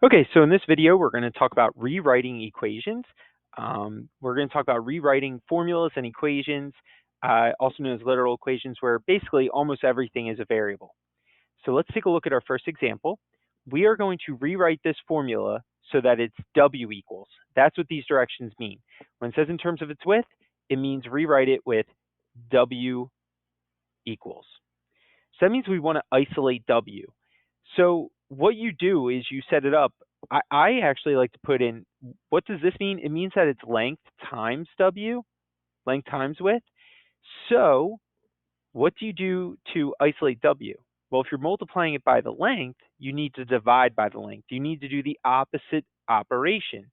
Okay, so in this video, we're going to talk about rewriting equations. We're going to talk about rewriting formulas and equations, also known as literal equations, where basically almost everything is a variable. So let's take a look at our first example. We are going to rewrite this formula so that it's W equals. That's what these directions mean. When it says in terms of its width, it means rewrite it with W equals. So that means we want to isolate W. So what you do is you set it up. I actually like to put in, what does this mean? It means that it's length times W, length times width. So what do you do to isolate W? Well, if you're multiplying it by the length, you need to divide by the length. You need to do the opposite operation.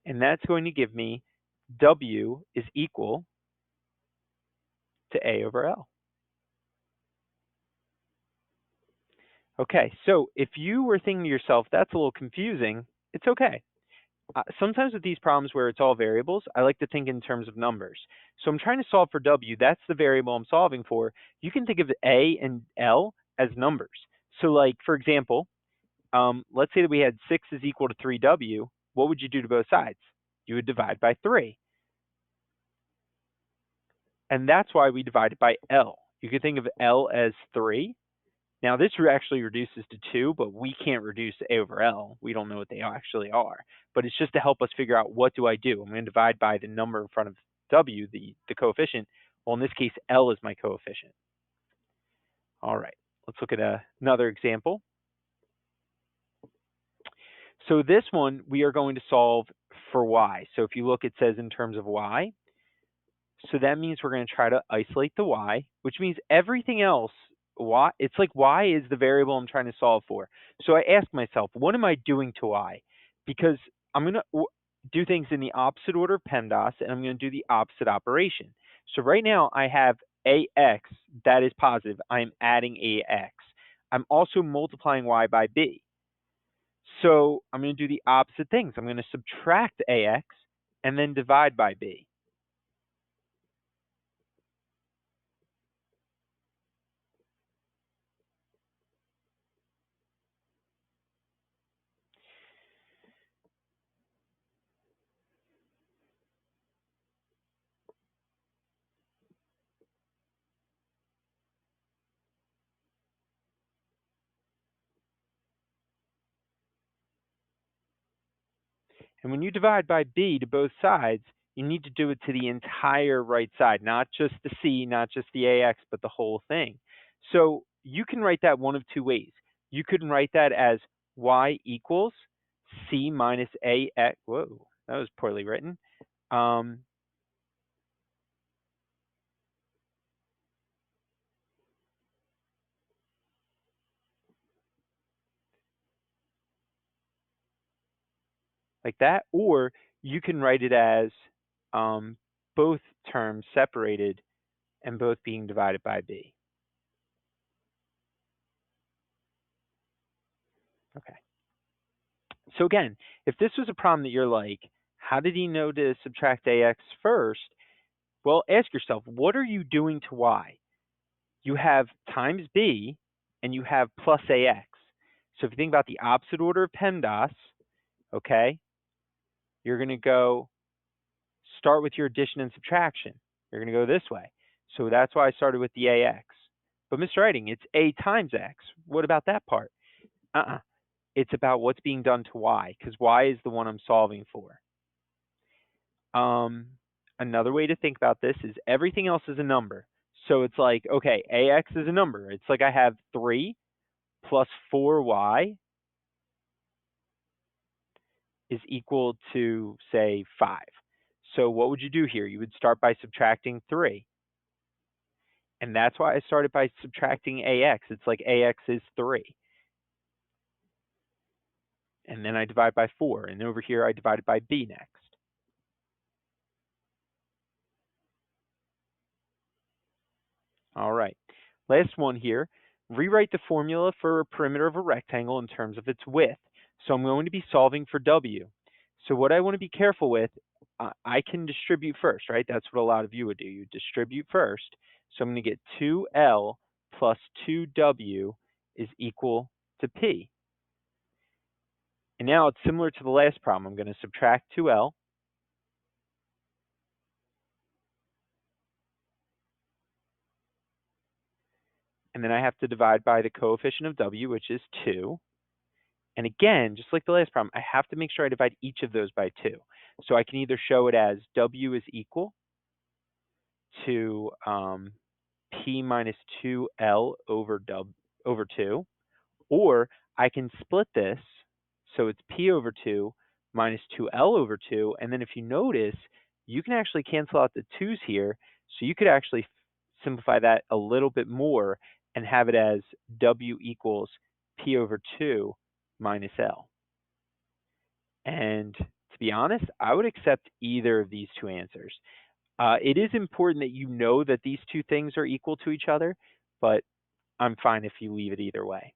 And that's going to give me W is equal to A over L. Okay, so if you were thinking to yourself, that's a little confusing, it's okay. Sometimes with these problems where it's all variables, I like to think in terms of numbers. So I'm trying to solve for W. That's the variable I'm solving for. You can think of A and L as numbers. So like, for example, let's say that we had 6 is equal to 3W. What would you do to both sides? You would divide by 3. And that's why we divide it by L. You could think of L as 3. Now, this actually reduces to 2, but we can't reduce A over L. We don't know what they actually are. But it's just to help us figure out, what do I do? I'm going to divide by the number in front of W, the coefficient. Well, in this case, L is my coefficient. All right, let's look at another example. So this one, we are going to solve for Y. So if you look, it says in terms of Y. So that means we're going to try to isolate the Y, which means everything else, Y, it's like Y is the variable I'm trying to solve for. So I ask myself, what am I doing to Y? Because I'm going to do things in the opposite order of PEMDAS, and I'm going to do the opposite operation. So right now I have AX, that is positive. I'm adding AX. I'm also multiplying Y by B. So I'm going to do the opposite things. I'm going to subtract AX and then divide by B. And when you divide by B to both sides, you need to do it to the entire right side, not just the C, not just the AX, but the whole thing. So you can write that one of two ways. You could write that as Y equals C minus AX. Whoa, that was poorly written. Like that, or you can write it as both terms separated and both being divided by B. Okay. So again, if this was a problem that you're like, how did he know to subtract AX first? Well, ask yourself, what are you doing to Y? You have times B and you have plus AX. So if you think about the opposite order of PEMDAS, okay, you're going to go start with your addition and subtraction. You're going to go this way. So that's why I started with the AX. But Mr. Writing, it's A times X. What about that part? It's about what's being done to Y, because Y is the one I'm solving for. Another way to think about this is everything else is a number. So it's like, okay, AX is a number. It's like I have 3 plus 4Y is equal to, say, 5. So what would you do here? You would start by subtracting 3. And that's why I started by subtracting AX. It's like AX is 3. And then I divide by 4. And over here, I divided by B next. All right. Last one here. Rewrite the formula for a perimeter of a rectangle in terms of its width. So I'm going to be solving for W. So what I want to be careful with, I can distribute first, right? That's what a lot of you would do. You distribute first. So I'm going to get 2L plus 2W is equal to P. And now it's similar to the last problem. I'm going to subtract 2L. And then I have to divide by the coefficient of W, which is 2. And again, just like the last problem, I have to make sure I divide each of those by 2. So I can either show it as W is equal to P minus 2L over 2, or I can split this, so it's P over 2 minus 2L over 2, and then if you notice, you can actually cancel out the 2's here, so you could actually simplify that a little bit more and have it as W equals P over 2 minus L. And to be honest, I would accept either of these two answers. It is important that you know that these two things are equal to each other, but I'm fine if you leave it either way.